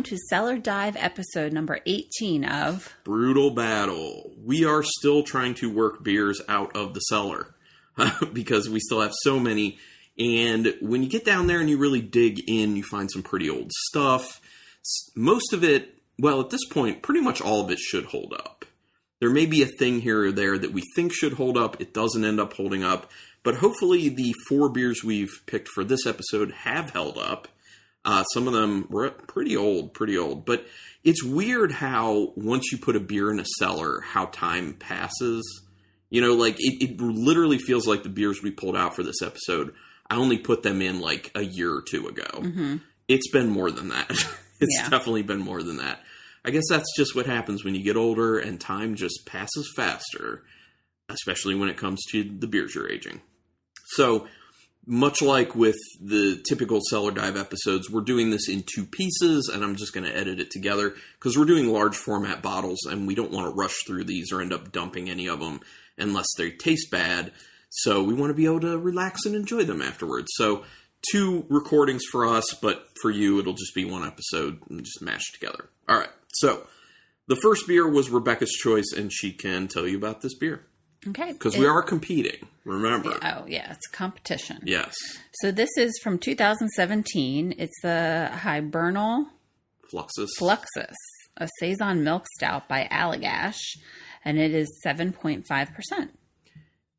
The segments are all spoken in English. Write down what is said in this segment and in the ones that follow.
welcome to Cellar Dive episode number 18 of Brutal Battle. We are still trying to work beers out of the cellar because we still have so many. And when you get down there and you really dig in, you find some pretty old stuff. Most of it, well, at this point, pretty much all of it should hold up. There may be a thing here or there that we think should hold up. It doesn't end up holding up. But hopefully the 4 beers we've picked for this episode have held up. Some of them were pretty old. But it's weird how once you put a beer in a cellar, how time passes. You know, like it literally feels like the beers we pulled out for this episode, I only put them in like a year or 2 ago. Mm-hmm. It's been more than that. It's definitely been more than that. I guess that's just what happens when you get older and time just passes faster, especially when it comes to the beers you're aging. So, much like with the typical Cellar Dive episodes, we're doing this in 2 pieces, and I'm just going to edit it together, because we're doing large format bottles, and we don't want to rush through these or end up dumping any of them unless they taste bad. So we want to be able to relax and enjoy them afterwards. So 2 recordings for us, but for you, it'll just be 1 episode and just mashed together. All right, so the first beer was Rebecca's choice, and she can tell you about this beer. Okay. Because we are competing, remember. Oh, yeah, it's competition. Yes. So this is from 2017. It's the Hibernal Fluxus, a Saison Milk Stout by Allagash, and it is 7.5%.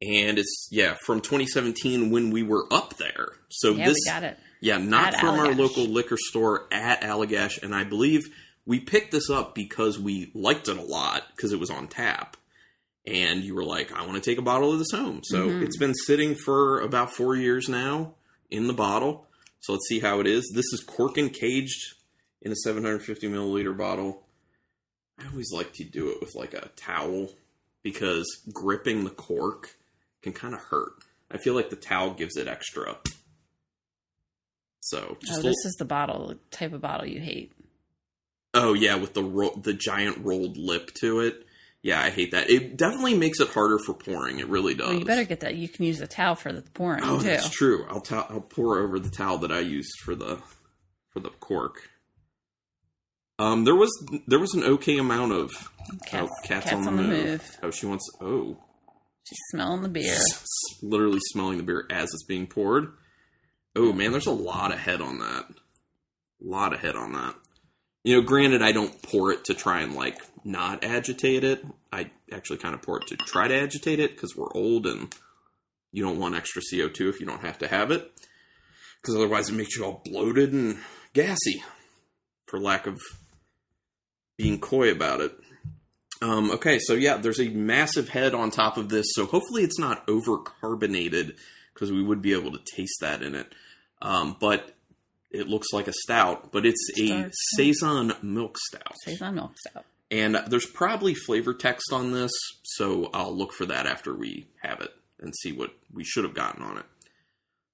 And it's, from 2017 when we were up there. So we got it. Yeah, not at from Allagash. Our local liquor store at Allagash. And I believe we picked this up because we liked it a lot because it was on tap. And you were like, I want to take a bottle of this home. So It's been sitting for about 4 years now in the bottle. So let's see how it is. This is cork and caged in a 750 milliliter bottle. I always like to do it with like a towel because gripping the cork can kind of hurt. I feel like the towel gives it extra. So this is the type of bottle you hate. Oh yeah, with the giant rolled lip to it. Yeah, I hate that. It definitely makes it harder for pouring. It really does. Well, you better get that. You can use the towel for the pouring, too. That's true. I'll pour over the towel that I used for the cork. There was an okay amount of cats on the move. Oh, she wants. Oh, she's smelling the beer. Literally smelling the beer as it's being poured. Oh man, there's a lot of head on that. You know, granted, I don't pour it to try and, like, not agitate it. I actually kind of pour it to try to agitate it, because we're old, and you don't want extra CO2 if you don't have to have it. Because otherwise it makes you all bloated and gassy, for lack of being coy about it. Okay, so yeah, there's a massive head on top of this, so hopefully it's not over-carbonated, because we would be able to taste that in it. But it looks like a stout, but it's a Saison Milk Stout. Saison Milk Stout. And there's probably flavor text on this, so I'll look for that after we have it and see what we should have gotten on it.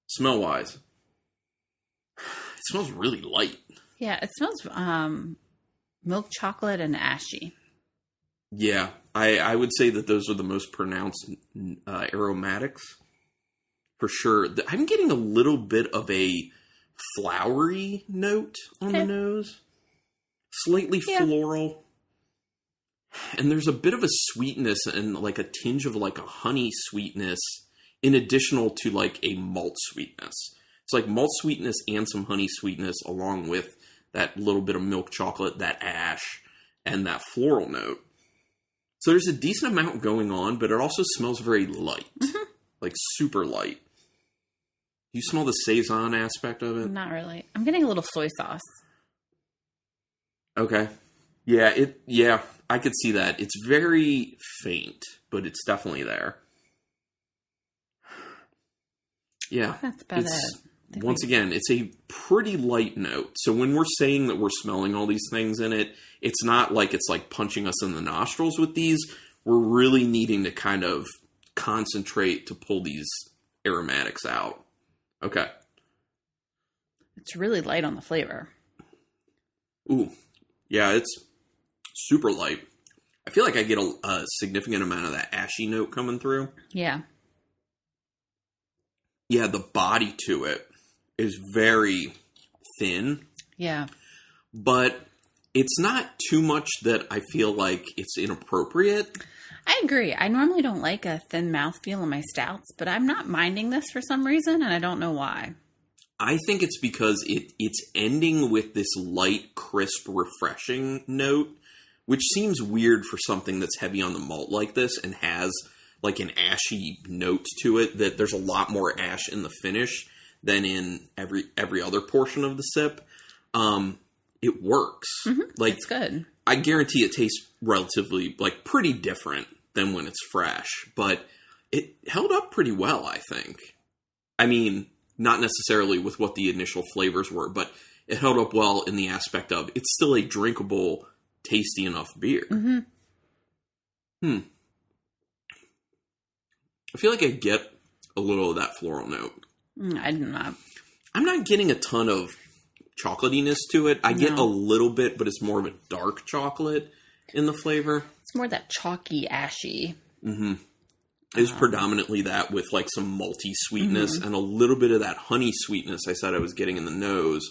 Smell-wise, it smells really light. Yeah, it smells milk chocolate and ashy. Yeah, I would say that those are the most pronounced aromatics, for sure. I'm getting a little bit of a flowery note on the nose. Slightly floral. And there's a bit of a sweetness and like a tinge of like a honey sweetness in additional to like a malt sweetness. It's like malt sweetness and some honey sweetness along with that little bit of milk chocolate, that ash, and that floral note. So there's a decent amount going on, but it also smells very light. Mm-hmm. Like super light. You smell the Saison aspect of it? Not really. I'm getting a little soy sauce. Okay. Yeah, I could see that. It's very faint, but it's definitely there. Yeah. That's about it. Once again, it's a pretty light note. So when we're saying that we're smelling all these things in it, it's not like it's like punching us in the nostrils with these. We're really needing to kind of concentrate to pull these aromatics out. Okay. It's really light on the flavor. Ooh. Yeah, it's super light. I feel like I get a significant amount of that ashy note coming through. Yeah. Yeah, the body to it is very thin. Yeah. But It's not too much that I feel like it's inappropriate. I agree. I normally don't like a thin mouthfeel in my stouts, but I'm not minding this for some reason, and I don't know why. I think it's because it's ending with this light, crisp, refreshing note, which seems weird for something that's heavy on the malt like this and has like an ashy note to it, that there's a lot more ash in the finish than in every other portion of the sip. It works. Mm-hmm. Like, it's good. I guarantee it tastes relatively, like, pretty different than when it's fresh, but it held up pretty well, I think. I mean, not necessarily with what the initial flavors were, but it held up well in the aspect of it's still a drinkable, tasty enough beer. Mm-hmm. I feel like I get a little of that floral note. I'm not getting a ton of chocolatiness to it. I get a little bit, but it's more of a dark chocolate in the flavor. It's more that chalky, ashy. Mm-hmm. It's predominantly that with like some malty sweetness and a little bit of that honey sweetness I said I was getting in the nose.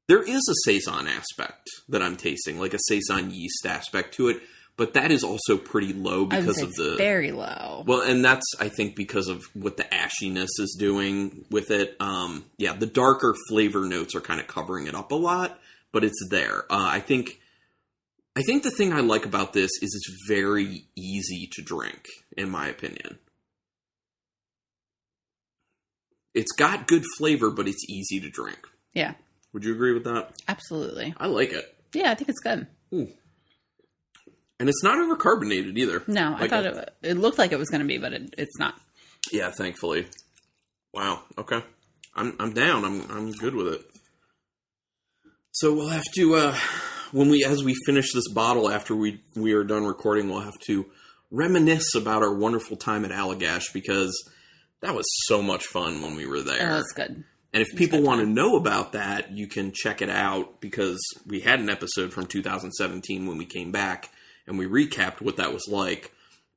There is a Saison aspect that I'm tasting, like a Saison yeast aspect to it, but that is also pretty low because of the... very low. Well, and that's, I think, because of what the ashiness is doing with it. The darker flavor notes are kind of covering it up a lot, but it's there. I think the thing I like about this is it's very easy to drink, in my opinion. It's got good flavor, but it's easy to drink. Yeah. Would you agree with that? Absolutely. I like it. Yeah, I think it's good. Ooh. And it's not overcarbonated either. No, like I thought it looked like it was going to be, but it's not. Yeah, thankfully. Wow. Okay. I'm down. I'm good with it. So we'll have to as we finish this bottle after we are done recording, we'll have to reminisce about our wonderful time at Allagash, because that was so much fun when we were there. Oh, that's good. And if people want to know about that, you can check it out, because we had an episode from 2017 when we came back and we recapped what that was like.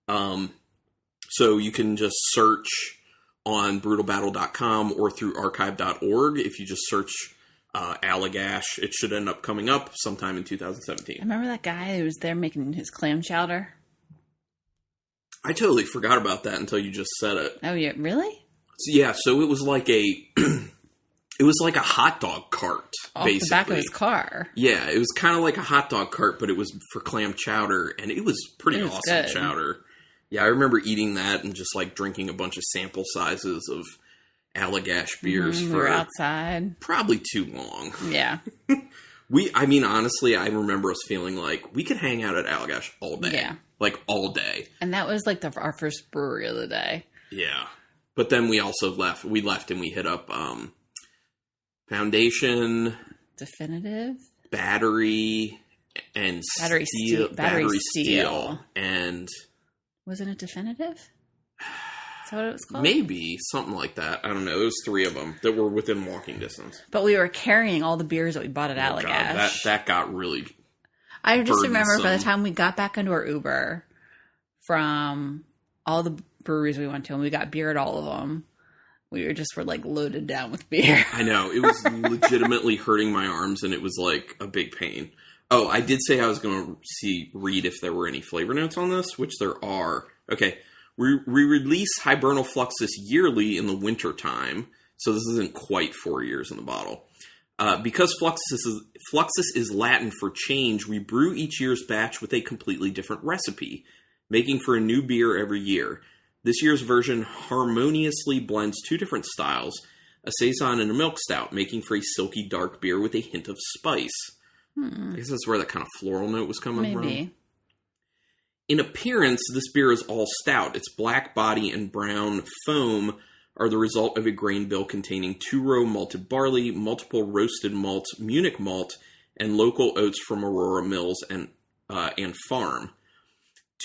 So you can just search on brutalbattle.com or through archive.org. If you just search Allagash, it should end up coming up sometime in 2017. I remember that guy who was there making his clam chowder. I totally forgot about that until you just said it. Oh, yeah, really? So it was like a hot dog cart, off basically. The back of his car. Yeah, it was kind of like a hot dog cart, but it was for clam chowder, and it was pretty awesome good. Chowder. Yeah, I remember eating that and just like drinking a bunch of sample sizes of Allagash beers we were outside. Probably too long. Yeah. Honestly, I remember us feeling like we could hang out at Allagash all day. Yeah. Like all day. And that was like our first brewery of the day. Yeah. But then we also left. We left and we hit up Foundation, Definitive, Battery, and Battery Steel. And wasn't it Definitive? Is that what it was called? Maybe something like that. I don't know. It was 3 of them that were within walking distance. But we were carrying all the beers that we bought at Allagash. God, that got really. I just remember by the time we got back into our Uber from all the breweries we went to, and we got beer at all of them, we were like loaded down with beer. I know. It was legitimately hurting my arms, and it was like a big pain. Oh, I did say I was going to read if there were any flavor notes on this, which there are. Okay. We release Hibernal Fluxus yearly in the winter time, so this isn't quite 4 years in the bottle. Because Fluxus is Latin for change, we brew each year's batch with a completely different recipe, making for a new beer every year. This year's version harmoniously blends 2 different styles, a Saison and a milk stout, making for a silky dark beer with a hint of spice. I guess that's where that kind of floral note was coming from. In appearance, this beer is all stout. Its black body and brown foam are the result of a grain bill containing 2-row malted barley, multiple roasted malts, Munich malt, and local oats from Aurora Mills and Farm.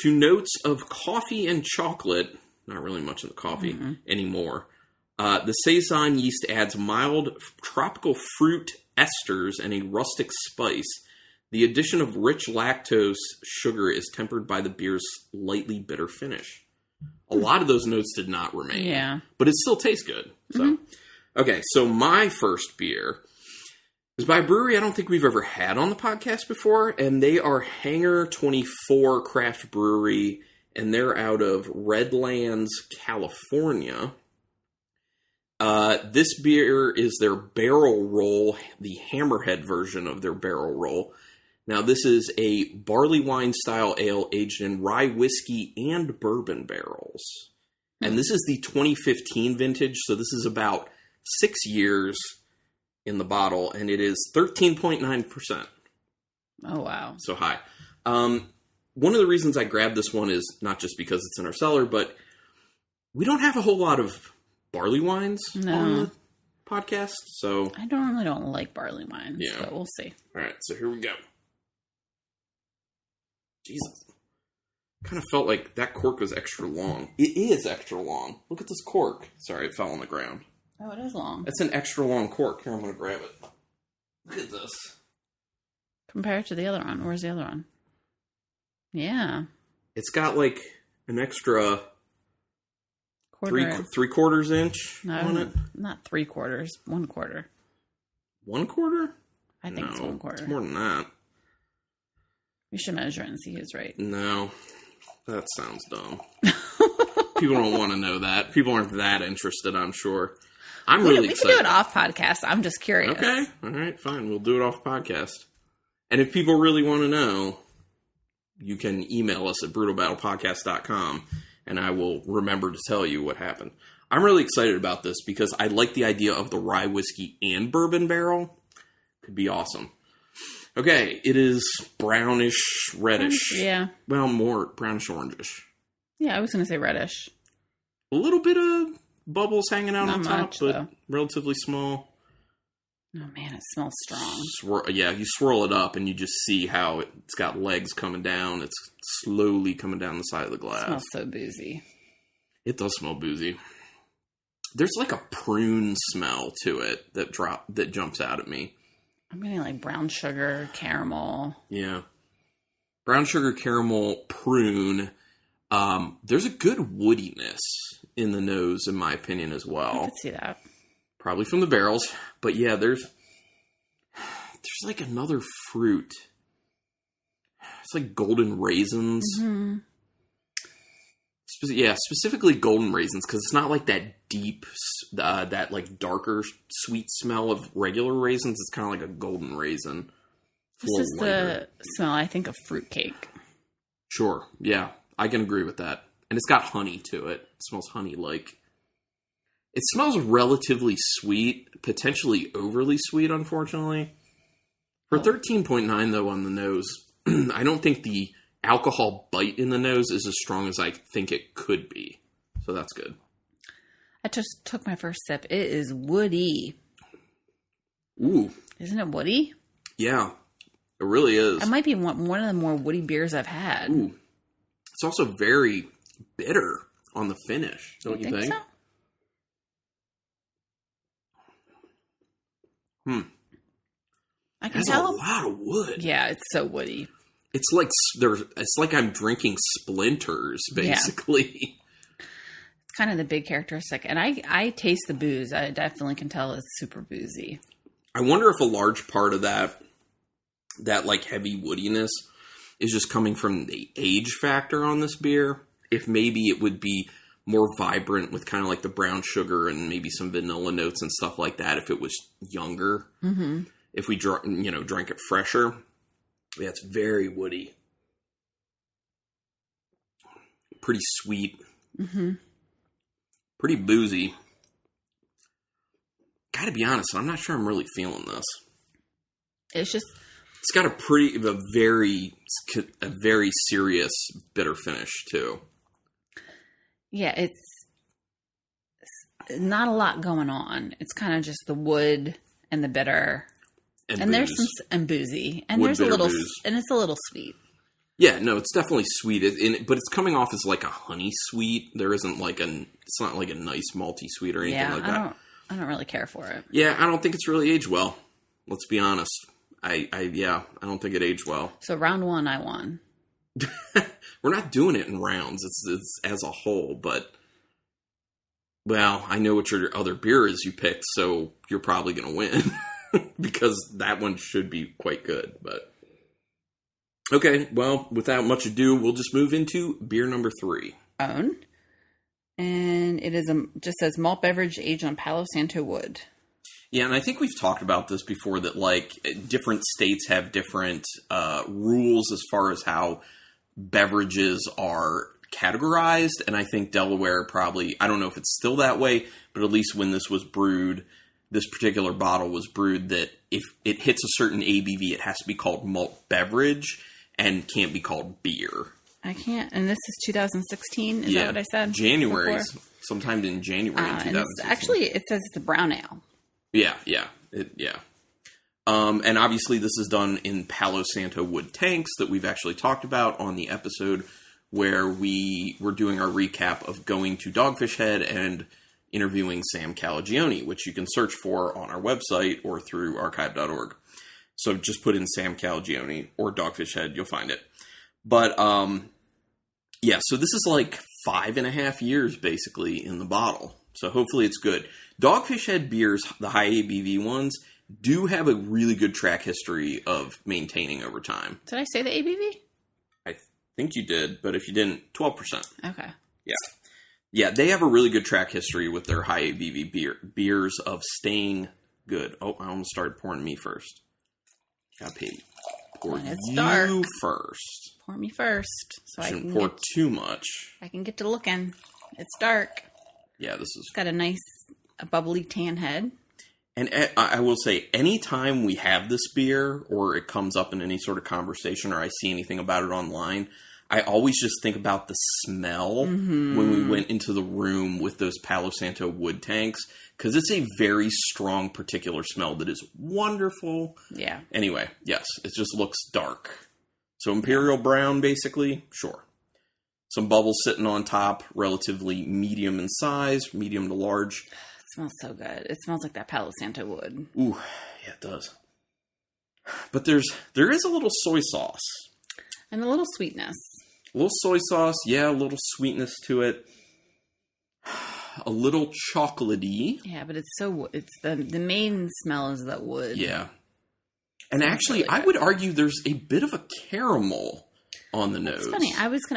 To notes of coffee and chocolate, not really much of the coffee anymore, the Saison yeast adds mild tropical fruit esters and a rustic spice. The addition of rich lactose sugar is tempered by the beer's lightly bitter finish. A lot of those notes did not remain. Yeah. But it still tastes good. So, Okay, so my first beer, is by a brewery I don't think we've ever had on the podcast before, and they are Hangar 24 Craft Brewery, and they're out of Redlands, California. This beer is their barrel roll, the Hammerhead version of their barrel roll. Now, this is a barley wine style ale aged in rye whiskey and bourbon barrels. And this is the 2015 vintage, so this is about 6 years in the bottle, and it is 13.9%. Oh, wow. So high. One of the reasons I grabbed this one is not just because it's in our cellar, but we don't have a whole lot of barley wines on the podcast, so... I normally don't like barley wines, but we'll see. All right, so here we go. Jesus. Kind of felt like that cork was extra long. It is extra long. Look at this cork. Sorry, it fell on the ground. Oh, it is long. That's an extra long cork. Here, I'm going to grab it. Look at this. Compare it to the other one. Where's the other one? Yeah. It's got like an extra three-quarters inch on it. Not 3/4. 1/4. 1/4? I think it's 1/4. It's more than that. We should measure it and see who's right. No. That sounds dumb. People don't want to know that. People aren't that interested, I'm sure. I'm really excited. We can do it off podcast. I'm just curious. Okay. All right, fine. We'll do it off podcast. And if people really want to know, you can email us at brutalbattlepodcast.com, and I will remember to tell you what happened. I'm really excited about this because I like the idea of the rye whiskey and bourbon barrel. Could be awesome. Okay, it is brownish, reddish. Yeah. Well, more brownish, orangish. Yeah, I was going to say reddish. A little bit of bubbles hanging out on top, but though. Relatively small. Oh, man, it smells strong. You swirl it up and you just see how it's got legs coming down. It's slowly coming down the side of the glass. It smells so boozy. It does smell boozy. There's like a prune smell to it that jumps out at me. I'm getting like brown sugar, caramel. Yeah. Brown sugar, caramel, prune. There's a good woodiness in the nose, in my opinion, as well. I could see that. Probably from the barrels. But yeah, there's like another fruit. It's like golden raisins. Mm-hmm. Specifically golden raisins, because it's not like that deep, that like darker sweet smell of regular raisins. It's kind of like a golden raisin. This is the smell, I think, of fruitcake. Sure, yeah, I can agree with that. And it's got honey to it. It smells honey-like. It smells relatively sweet, potentially overly sweet, unfortunately. For 13.9, though, on the nose, I don't think the alcohol bite in the nose is as strong as I think it could be. So that's good. I just took my first sip. It is woody. Ooh. Isn't it woody? Yeah, it really is. It might be one of the more woody beers I've had. Ooh. It's also very bitter on the finish, don't you think? So? I can tell. There's a lot of wood. Yeah, it's so woody. It's like I'm drinking splinters, basically. Yeah. It's kind of the big characteristic. And I taste the booze. I definitely can tell it's super boozy. I wonder if a large part of that like heavy woodiness is just coming from the age factor on this beer. If maybe it would be more vibrant with kind of like the brown sugar and maybe some vanilla notes and stuff like that if it was younger. Mm-hmm. If we drank it fresher. Yeah, it's very woody. Pretty sweet. Mm-hmm. Pretty boozy. Gotta be honest, I'm not sure I'm really feeling this. It's got a very serious bitter finish too. Yeah, it's not a lot going on. It's kind of just the wood and the bitter. And there's some boozy, and there's a little, booze. And it's a little sweet. Yeah, no, it's definitely sweet, but it's coming off as like a honey sweet. There isn't it's not like a nice malty sweet or anything like that. I don't really care for it. Yeah, I don't think it's really aged well. Let's be honest. I don't think it aged well. So round one, I won. We're not doing it in rounds. It's as a whole, but well, I know what your other beer is you picked, so you're probably going to win. because that one should be quite good. But okay, well, without much ado, we'll just move into beer number 3. Own. And it is just says malt beverage aged on Palo Santo wood. Yeah, and I think we've talked about this before, that like different states have different rules as far as how beverages are categorized, and I think Delaware probably, I don't know if it's still that way, but at least when this was brewed, this particular bottle was brewed, that if it hits a certain ABV, it has to be called malt beverage and can't be called beer. I can't, and this is 2016, is that what I said? January, sometime in January in 2016. Actually, it says it's a brown ale. Yeah. And obviously this is done in Palo Santo wood tanks that we've actually talked about on the episode where we were doing our recap of going to Dogfish Head and interviewing Sam Calagione, which you can search for on our website or through archive.org. So just put in Sam Calagione or Dogfish Head, you'll find it. But, so this is like 5.5 years basically in the bottle. So hopefully it's good. Dogfish Head beers, the high ABV ones, do have a really good track history of maintaining over time. Did I say the ABV? I think you did, but if you didn't, 12%. Okay. Yeah. Yeah, they have a really good track history with their high ABV beers of staying good. Oh, I almost started pouring me first. Gotta pour you dark. first. Pour me first. So I can pour too much. I can get to looking. It's dark. Yeah, this is... It's got a nice bubbly tan head. And I will say, anytime we have this beer, or it comes up in any sort of conversation, or I see anything about it online, I always just think about the smell when we went into the room with those Palo Santo wood tanks, because it's a very strong particular smell that is wonderful. Yeah. Anyway, yes, it just looks dark. So Imperial Brown, basically, sure. Some bubbles sitting on top, relatively medium in size, medium to large. It smells so good. It smells like that Palo Santo wood. Ooh, yeah, it does. But there is a little soy sauce. And a little sweetness. A little soy sauce, yeah, a little sweetness to it. A little chocolatey. Yeah, but it's the main smell is that wood. Yeah. And actually, really I would argue there's a bit of a caramel on the nose. It's funny.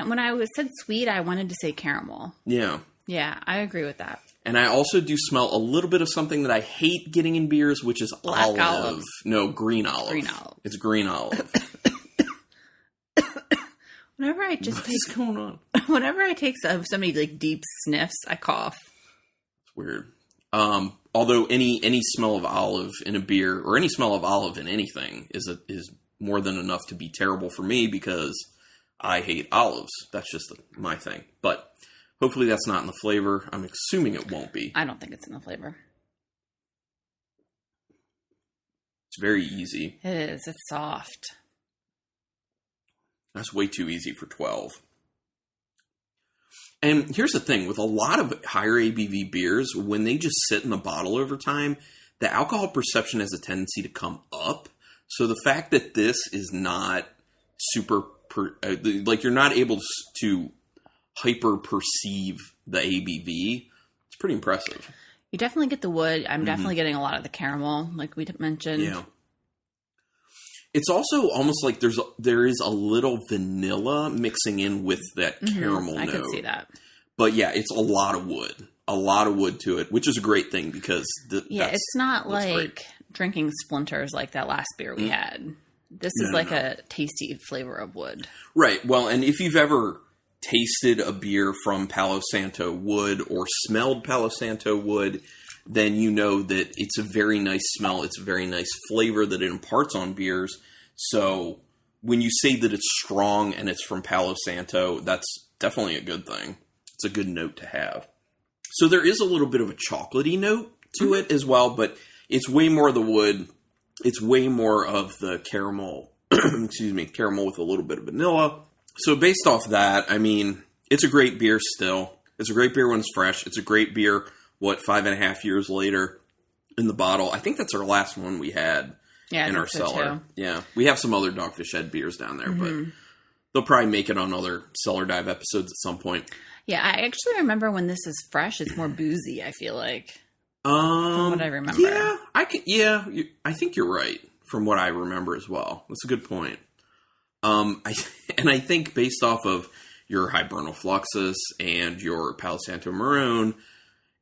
When I said sweet, I wanted to say caramel. Yeah. Yeah, I agree with that. And I also do smell a little bit of something that I hate getting in beers, which is Black olive. No, green olive. Green olive. It's green olive. Whenever I just What's going on? Whenever I take somebody like deep sniffs, I cough. It's weird. Although any smell of olive in a beer or any smell of olive in anything is more than enough to be terrible for me because I hate olives. That's just my thing. But hopefully that's not in the flavor. I'm assuming it won't be. I don't think it's in the flavor. It's very easy. It is. It's soft. That's way too easy for 12. And here's the thing. With a lot of higher ABV beers, when they just sit in the bottle over time, the alcohol perception has a tendency to come up. So the fact that this is not super... you're not able to hyper perceive the ABV, it's pretty impressive. You definitely get the wood. I'm definitely getting a lot of the caramel, like we mentioned. Yeah. It's also almost like there is a little vanilla mixing in with that caramel note. I could see that. But yeah, it's a lot of wood to it, which is a great thing because it's not like great. Drinking splinters like that last beer we had. This is a tasty flavor of wood. Right. Well, and if you've ever tasted a beer from Palo Santo wood or smelled Palo Santo wood, then you know that it's a very nice smell. It's a very nice flavor that it imparts on beers. So when you say that it's strong and it's from Palo Santo, that's definitely a good thing. It's a good note to have. So there is a little bit of a chocolatey note to it as well, but it's way more of the wood. It's way more of the caramel, caramel with a little bit of vanilla. So based off that, I mean, it's a great beer still. It's a great beer when it's fresh. It's a great beer, 5.5 years later in the bottle. I think that's our last one we had in our cellar. Too. Yeah. We have some other Dogfish Head beers down there, but they'll probably make it on other Cellar Dive episodes at some point. Yeah, I actually remember when this is fresh, it's more boozy, I feel like. From what I remember. Yeah, I think you're right from what I remember as well. That's a good point. I think based off of your Hibernal Fluxus and your Palo Santo Maroon,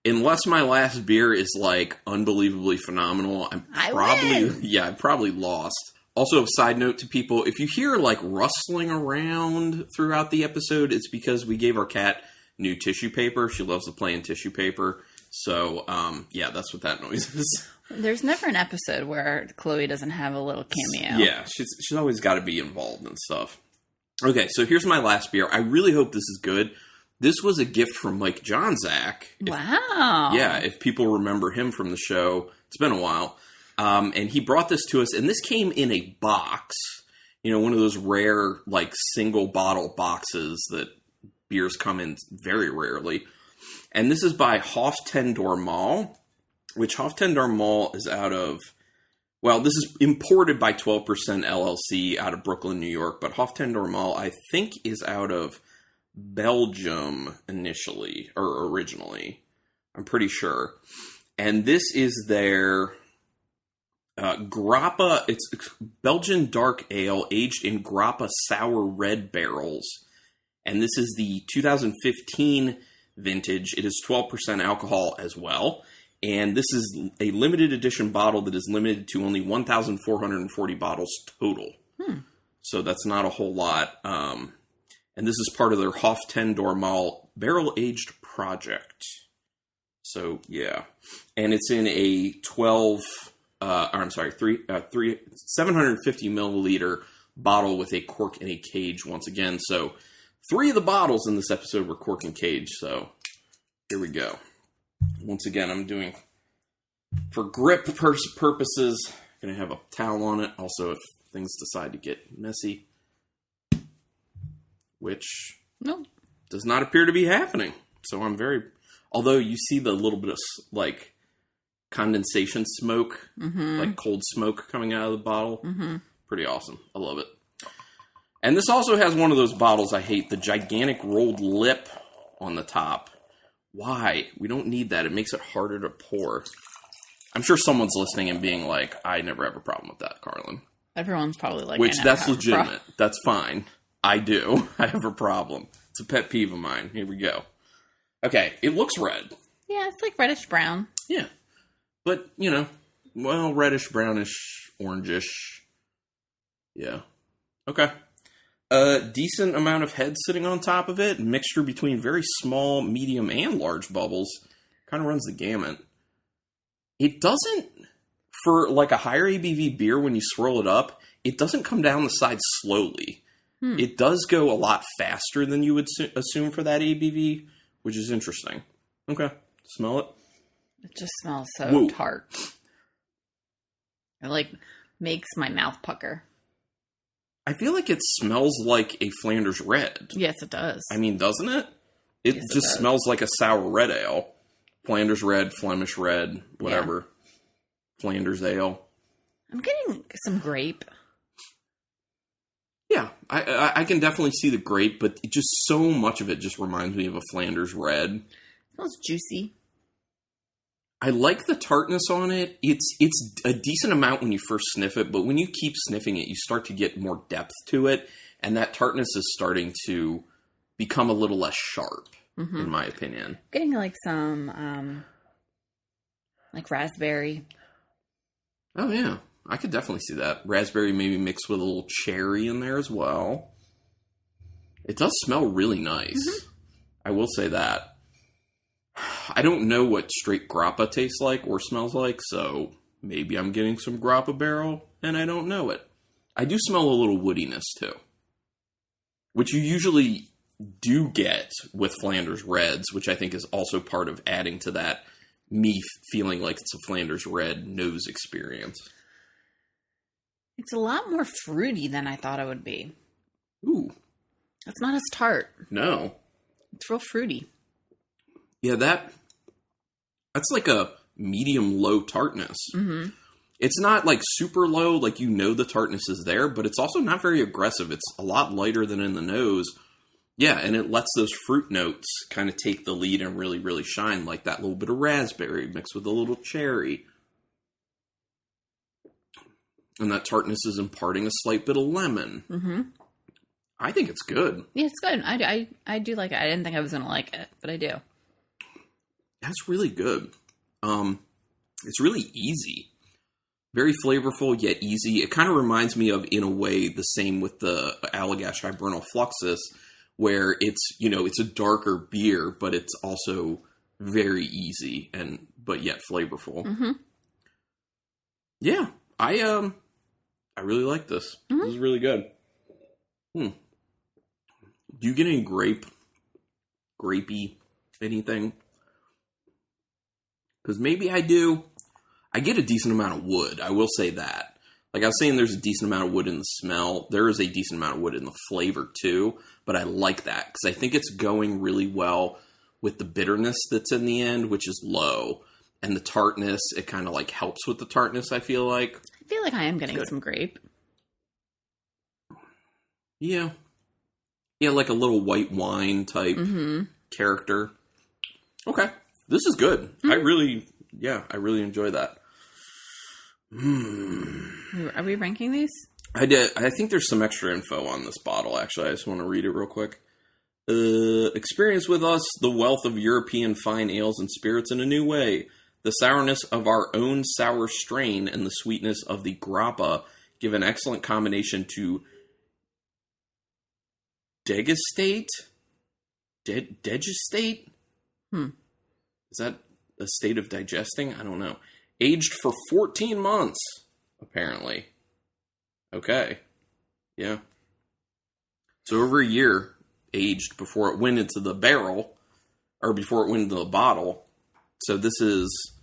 unless my last beer is like unbelievably phenomenal, I've probably lost. Also, side note to people, if you hear like rustling around throughout the episode, it's because we gave our cat new tissue paper. She loves to play in tissue paper. So, that's what that noise is. There's never an episode where Chloe doesn't have a little cameo. Yeah, she's always got to be involved and stuff. Okay, so here's my last beer. I really hope this is good. This was a gift from Mike Johnzak. Wow. Yeah, if people remember him from the show. It's been a while. And he brought this to us, and this came in a box. You know, one of those rare, like, single bottle boxes that beers come in very rarely. And this is by Hof 10 Dormaal, which Hof 10 Dormaal is out of, well, this is imported by 12% LLC out of Brooklyn, New York, but Hof 10 Dormaal, I think, is out of Belgium initially, or originally. I'm pretty sure. And this is their Grappa, it's Belgian dark ale aged in Grappa sour red barrels. And this is the 2015 vintage. It is 12% alcohol as well. And this is a limited edition bottle that is limited to only 1,440 bottles total. So that's not a whole lot. And this is part of their Hof 10 Dormaal barrel-aged project. So, yeah. And it's in a 750 milliliter bottle with a cork and a cage once again. So, 3 of the bottles in this episode were cork and cage. So, here we go. Once again, I'm doing, for grip purposes, going to have a towel on it. Also, if things decide to get messy, which does not appear to be happening. So I'm although you see the little bit of, like, condensation smoke, like cold smoke coming out of the bottle. Pretty awesome. I love it. And this also has one of those bottles I hate, the gigantic rolled lip on the top. Why? We don't need that. It makes it harder to pour. I'm sure someone's listening and being like, I never have a problem with that, Carlin. Everyone's probably like, which, that's legitimate. That's fine. I do. I have a problem. It's a pet peeve of mine. Here we go. Okay, it looks red. Yeah, it's like reddish brown. Yeah. But, reddish, brownish, orangish. Yeah. Okay. A decent amount of head sitting on top of it. Mixture between very small, medium, and large bubbles. Kind of runs the gamut. It doesn't, for like a higher ABV beer, when you swirl it up, it doesn't come down the side slowly. It does go a lot faster than you would assume for that ABV, which is interesting. Okay. Smell it. It just smells so tart. It, like, makes my mouth pucker. I feel like it smells like a Flanders Red. Yes, it does. I mean, doesn't it? It just smells like a sour red ale. Flanders Red, Flemish Red, whatever. Yeah. Flanders Ale. I'm getting some grape. Yeah, I can definitely see the grape, but so much of it just reminds me of a Flanders Red. It smells juicy. I like the tartness on it. It's a decent amount when you first sniff it, but when you keep sniffing it, you start to get more depth to it, and that tartness is starting to become a little less sharp, in my opinion. Getting like some, like raspberry. Oh, yeah. I could definitely see that. Raspberry maybe mixed with a little cherry in there as well. It does smell really nice. I will say that. I don't know what straight grappa tastes like or smells like, so maybe I'm getting some grappa barrel and I don't know it. I do smell a little woodiness too, which you usually do get with Flanders Reds, which I think is also part of adding to that me feeling like it's a Flanders Red nose experience. It's a lot more fruity than I thought it would be. Ooh. It's not as tart. No. It's real fruity. Yeah, that's like a medium-low tartness. It's not like super low, like the tartness is there, but it's also not very aggressive. It's a lot lighter than in the nose, Yeah, and it lets those fruit notes kind of take the lead and really, really shine, like that little bit of raspberry mixed with a little cherry. And that tartness is imparting a slight bit of lemon. Mm-hmm. I think it's good. Yeah, it's good. I do like it. I didn't think I was going to like it, but I do. That's really good. It's really easy. Very flavorful, yet easy. It kind of reminds me of, in a way, the same with the Allagash Hibernal Fluxus, where it's a darker beer, but it's also very easy but yet flavorful. Mm-hmm. Yeah, I really like this. Mm-hmm. This is really good. Do you get any grapey, anything? Because maybe I do. I get a decent amount of wood. I will say that. Like I was saying, there's a decent amount of wood in the smell. There is a decent amount of wood in the flavor too. But I like that because I think it's going really well with the bitterness that's in the end, which is low. And the tartness, it kind of like helps with the tartness, I feel like. I feel like I am getting some grape. Yeah. Yeah, like a little white wine type character. Okay. This is good. Mm-hmm. I really enjoy that. Are we ranking these? I did. I think there's some extra info on this bottle, actually. I just want to read it real quick. Experience with us the wealth of European fine ales and spirits in a new way. The sourness of our own sour strain and the sweetness of the grappa give an excellent combination to degustate? Degestate? Is that a state of digesting? I don't know. Aged for 14 months, apparently. Okay. Yeah. So over a year aged before it went into the barrel, or before it went into the bottle. So this is,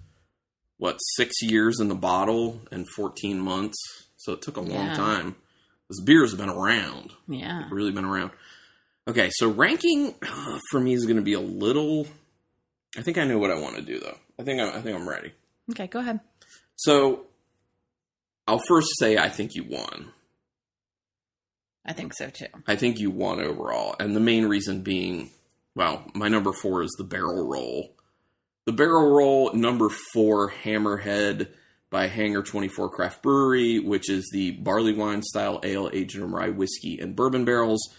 6 years in the bottle and 14 months. So it took a long time. This beer has been around. Yeah. It's really been around. Okay, so ranking for me is going to be a little... I think I know what I want to do, though. I think I'm ready. Okay, go ahead. So, I'll first say I think you won. I think so, too. I think you won overall. And the main reason being, my number 4 is the barrel roll. The barrel roll, number 4, Hammerhead by Hangar 24 Craft Brewery, which is the barley wine style ale aged in rye whiskey and bourbon barrels.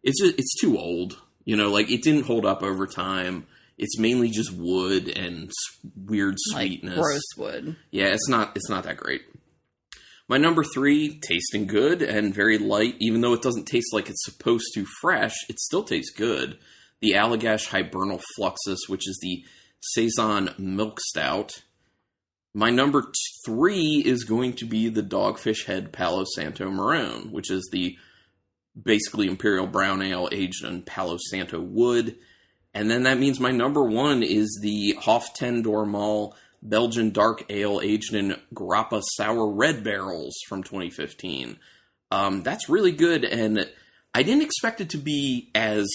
It's too old. It didn't hold up over time. It's mainly just wood and weird sweetness. Like gross wood. Yeah, it's not that great. My number 3, tasting good and very light. Even though it doesn't taste like it's supposed to fresh, it still tastes good. The Allagash Hibernal Fluxus, which is the Saison Milk Stout. My number 3 is going to be the Dogfish Head Palo Santo Marron, which is the basically Imperial Brown Ale aged in Palo Santo wood. And then that means my number 1 is the Hoff 10 Dormaal Belgian Dark Ale aged in Grappa Sour Red Barrels from 2015. That's really good, and I didn't expect it to be as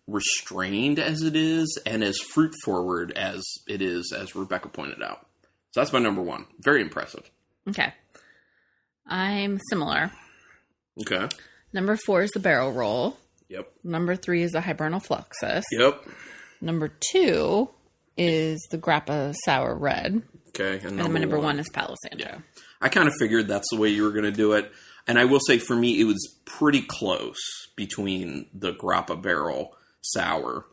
restrained as it is, and as fruit-forward as it is, as Rebecca pointed out. So that's my number 1. Very impressive. Okay. I'm similar. Okay. Number 4 is the barrel roll. Yep. Number 3 is the Hibernal Fluxus. Yep. Number 2 is the Grappa Sour Red. Okay. And my number 1 is Palo Santo. Yeah. I kind of figured that's the way you were going to do it. And I will say, for me, it was pretty close between the Grappa Barrel Sour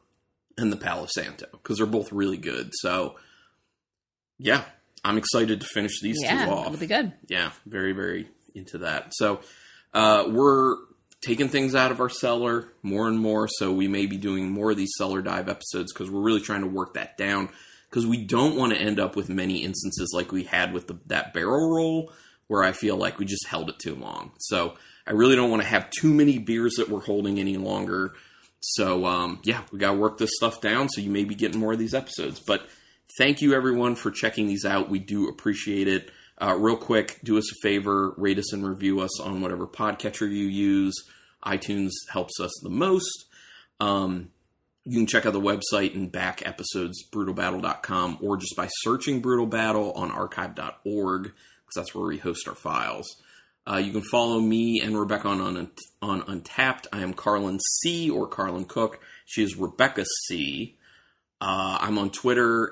and the Palo Santo, because they're both really good. So, yeah, I'm excited to finish these two off. Yeah, it'll be good. Yeah, very, very into that. So, we're taking things out of our cellar more and more, so we may be doing more of these cellar dive episodes because we're really trying to work that down, because we don't want to end up with many instances like we had with that barrel roll, where I feel like we just held it too long. So I really don't want to have too many beers that we're holding any longer. So, we got to work this stuff down, so you may be getting more of these episodes. But thank you, everyone, for checking these out. We do appreciate it. Real quick, do us a favor, rate us and review us on whatever podcatcher you use. iTunes helps us the most. You can check out the website and back episodes, brutalbattle.com, or just by searching Brutal Battle on archive.org, because that's where we host our files. You can follow me and Rebecca on Untapped. I am Carlin C. or Carlin Cook. She is Rebecca C. I'm on Twitter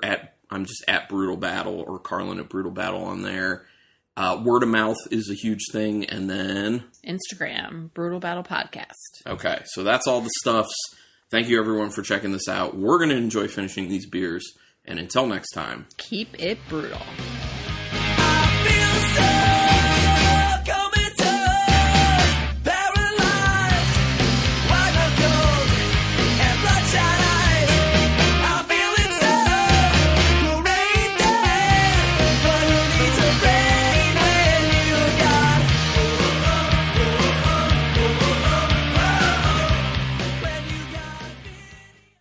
I'm just at Brutal Battle or Carlin at Brutal Battle on there. Word of mouth is a huge thing. And then Instagram, Brutal Battle Podcast. Okay, so that's all the stuffs. Thank you everyone for checking this out. We're going to enjoy finishing these beers. And until next time, keep it brutal.